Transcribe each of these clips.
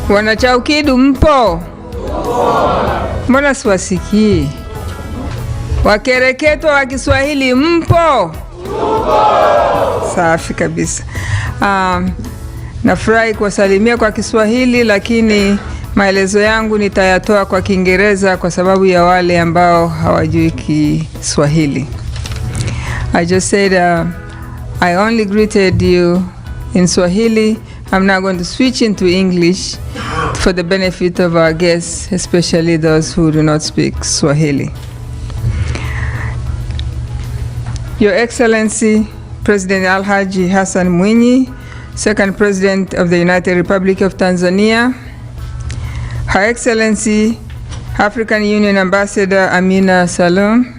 Wana Chaukidu mpo? Mbona siwasikii? Wakereketo wa Kiswahili mpo? Safi kabisa. Nafurahi kuwasalimia kwa Kiswahili, lakini maelezo yangu nitayatoa kwa Kiingereza kwa sababu ya wale ambao hawajui Kiswahili. I just said I only greeted you in Swahili. I'm now going to switch into English for the benefit of our guests, especially those who do not speak Swahili. Your Excellency, President Alhaji Hassan Mwinyi, Second President of the United Republic of Tanzania, Her Excellency, African Union Ambassador Amina Salum,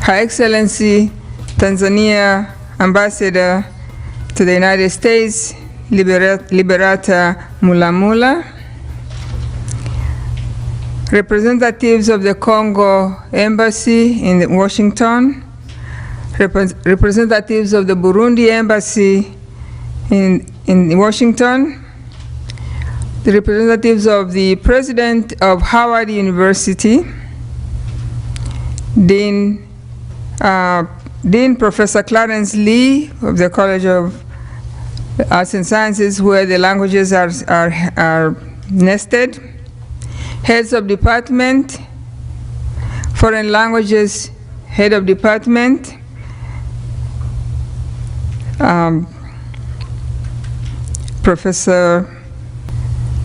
Her Excellency, Tanzania Ambassador to the United States, Liberata Mulamula, representatives of the Congo Embassy in Washington, representatives of the Burundi Embassy in Washington, the representatives of the President of Howard University, Dean Professor Clarence Lee of the College of Arts and Sciences, where the languages are nested, heads of department, foreign languages, head of department, Professor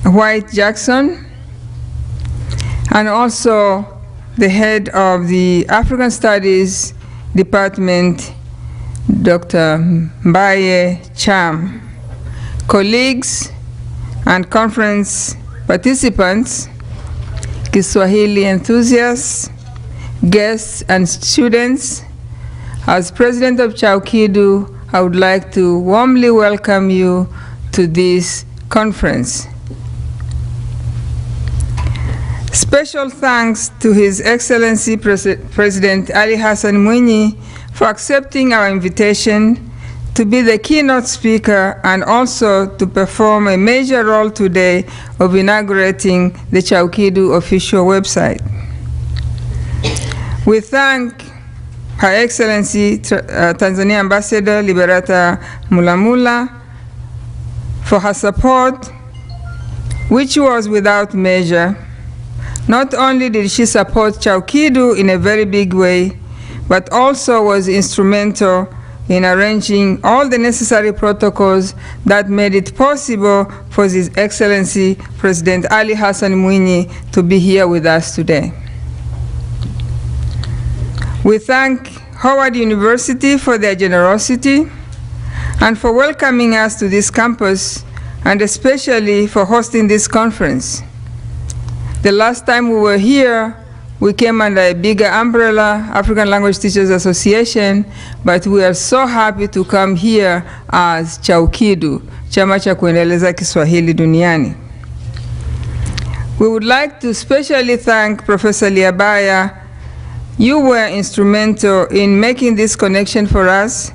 White Jackson, and also the head of the African Studies Department, Dr. Mbaye Cham, colleagues and conference participants, Kiswahili enthusiasts, guests and students. As President of Chaukidu, I would like to warmly welcome you to this conference. Special thanks to His Excellency President Ali Hassan Mwinyi for accepting our invitation to be the keynote speaker and also to perform a major role today of inaugurating the Chaukidu official website. We thank Her Excellency Tanzania Ambassador Liberata Mulamula for her support, which was without measure. Not only did she support Chaukidu in a very big way, but also was instrumental in arranging all the necessary protocols that made it possible for His Excellency President Ali Hassan Mwinyi to be here with us today. We thank Howard University for their generosity and for welcoming us to this campus, and especially for hosting this conference. The last time we were here, we came under a bigger umbrella, African Language Teachers Association, but we are so happy to come here as Chaukidu, Chama cha Kuendeleza Kiswahili Duniani. We would like to especially thank Professor Lioba. You were instrumental in making this connection for us,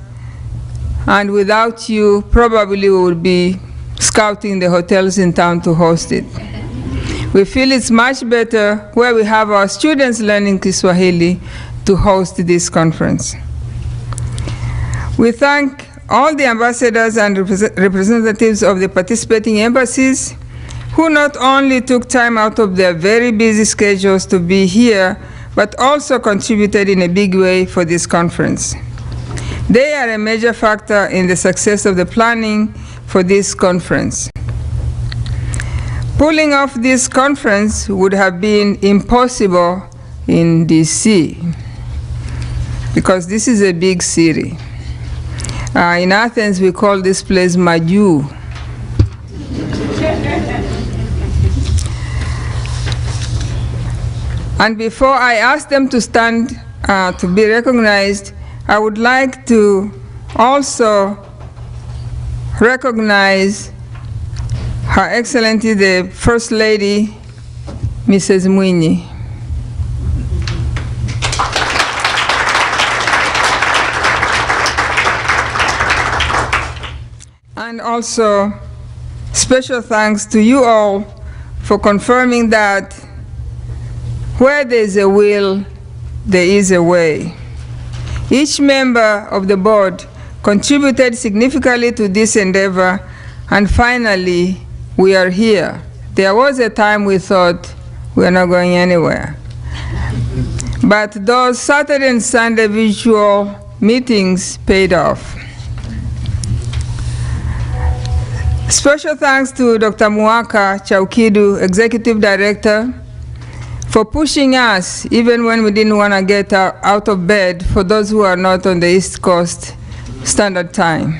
and without you, probably we would be scouting the hotels in town to host it. We feel it's much better where we have our students learning Kiswahili to host this conference. We thank all the ambassadors and representatives of the participating embassies who not only took time out of their very busy schedules to be here, but also contributed in a big way for this conference. They are a major factor in the success of the planning for this conference. Pulling off this conference would have been impossible in DC, because this is a big city. In Athens, we call this place Maju. And before I ask them to stand to be recognized, I would like to also recognize Her Excellency the First Lady, Mrs. Mwinyi. And also Special thanks to you all for confirming that where there is a will, there is a way. Each member of the board contributed significantly to this endeavor, and finally, we are here. There was a time we thought we are not going anywhere. But those Saturday and Sunday virtual meetings paid off. Special thanks to Dr. Muaka Chaukidu, Executive Director, for pushing us even when we didn't want to get out of bed, for those who are not on the East Coast Standard Time.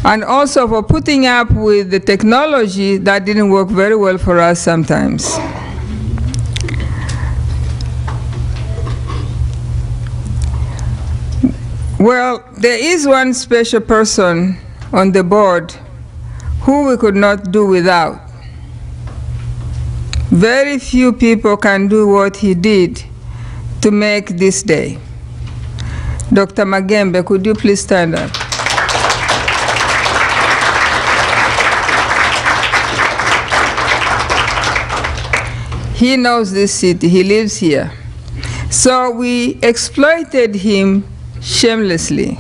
And also for putting up with the technology that didn't work very well for us sometimes. Well, there is one special person on the board who we could not do without. Very few people can do what he did to make this day. Dr. Magembe, could you please stand up? He knows this city, he lives here. So we exploited him shamelessly.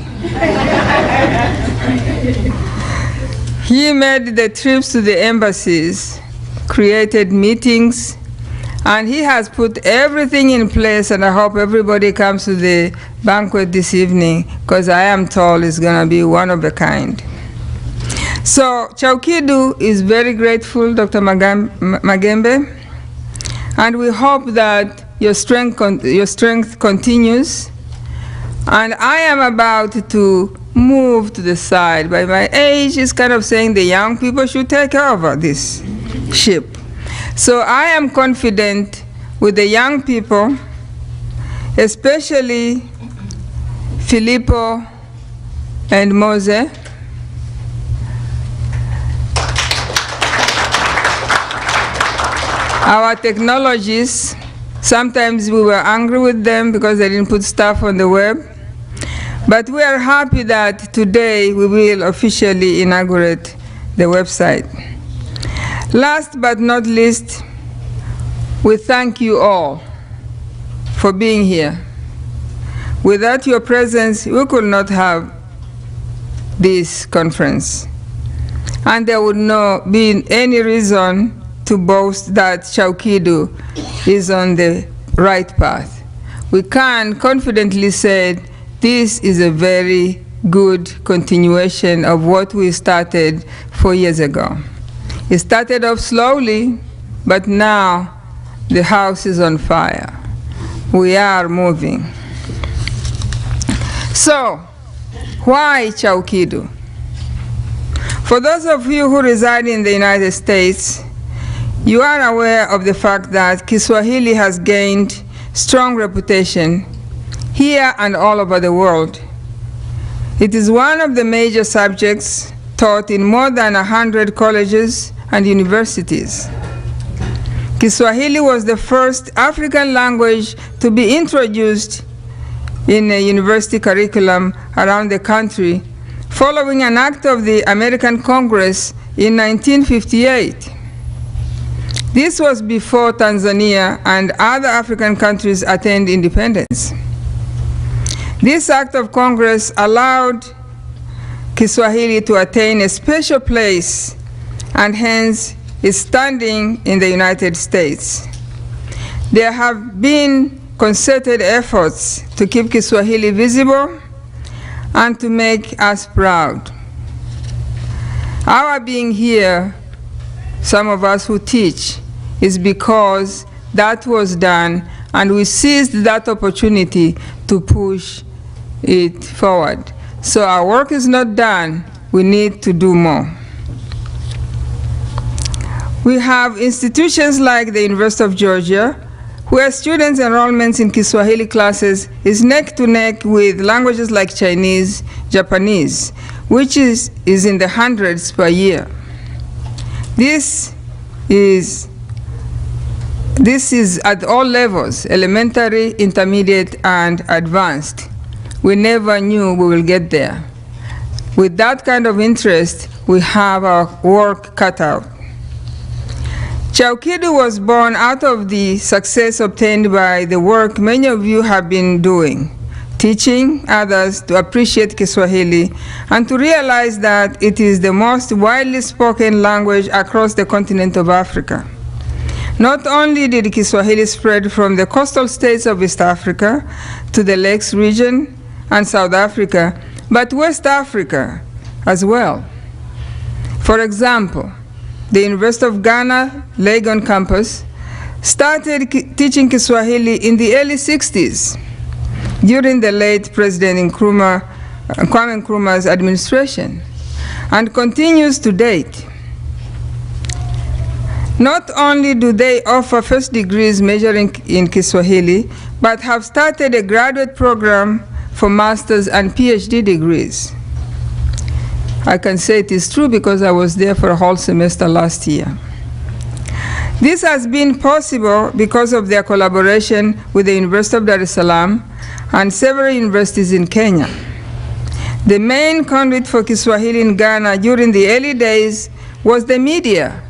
He made the trips to the embassies, created meetings, and he has put everything in place, and I hope everybody comes to the banquet this evening, because I am told it's going to be one of a kind. So Chaukidu is very grateful, Dr. Magembe, and we hope that your strength continues. And I am about to move to the side. By my age, it's kind of saying the young people should take over this ship. So I am confident with the young people, especially Filippo and Mose. Our technologists, sometimes we were angry with them because they didn't put stuff on the web. But we are happy that today we will officially inaugurate the website. Last but not least, we thank you all for being here. Without your presence, we could not have this conference. And there would not be any reason to boast that Chaukidu is on the right path. We can confidently say this is a very good continuation of what we started 4 years ago. It started off slowly, but now the house is on fire. We are moving. So, why Chaukidu? For those of you who reside in the United States, you are aware of the fact that Kiswahili has gained strong reputation here and all over the world. It is one of the major subjects taught in more than 100 colleges and universities. Kiswahili was the first African language to be introduced in a university curriculum around the country, following an act of the American Congress in 1958. This was before Tanzania and other African countries attained independence. This act of Congress allowed Kiswahili to attain a special place and hence its standing in the United States. There have been concerted efforts to keep Kiswahili visible and to make us proud. Our being here, some of us who teach, is because that was done and we seized that opportunity to push it forward. So our work is not done, we need to do more. We have institutions like the University of Georgia, where students' enrollments in Kiswahili classes is neck to neck with languages like Chinese, Japanese, which is in the hundreds per year. This is at all levels, elementary, intermediate, and advanced. We never knew we will get there. With that kind of interest, we have our work cut out. Chaukidu was born out of the success obtained by the work many of you have been doing, teaching others to appreciate Kiswahili and to realize that it is the most widely spoken language across the continent of Africa. Not only did Kiswahili spread from the coastal states of East Africa to the Lakes region and South Africa, but West Africa as well. For example, the University of Ghana, Legon campus, started teaching Kiswahili in the early 60s during the late President Kwame Nkrumah's administration and continues to date. Not only do they offer first degrees majoring in Kiswahili, but have started a graduate program for master's and PhD degrees. I can say it is true because I was there for a whole semester last year. This has been possible because of their collaboration with the University of Dar es Salaam and several universities in Kenya. The main conduit for Kiswahili in Ghana during the early days was the media,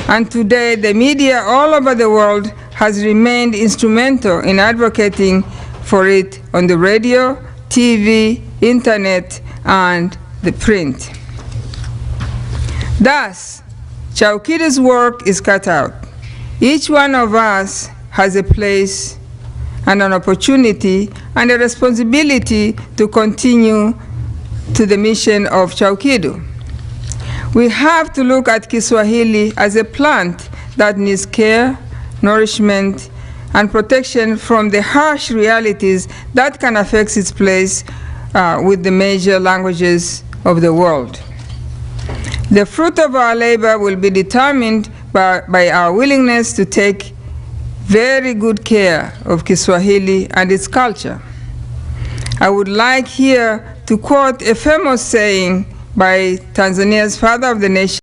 and today the media all over the world has remained instrumental in advocating for it on the radio, TV, internet, and the print. Thus, Chaukidu's work is cut out. Each one of us has a place and an opportunity and a responsibility to continue to the mission of Chaukidu. We have to look at Kiswahili as a plant that needs care, nourishment, and protection from the harsh realities that can affect its place with the major languages of the world. The fruit of our labor will be determined by our willingness to take very good care of Kiswahili and its culture. I would like here to quote a famous saying by Tanzania's father of the nation,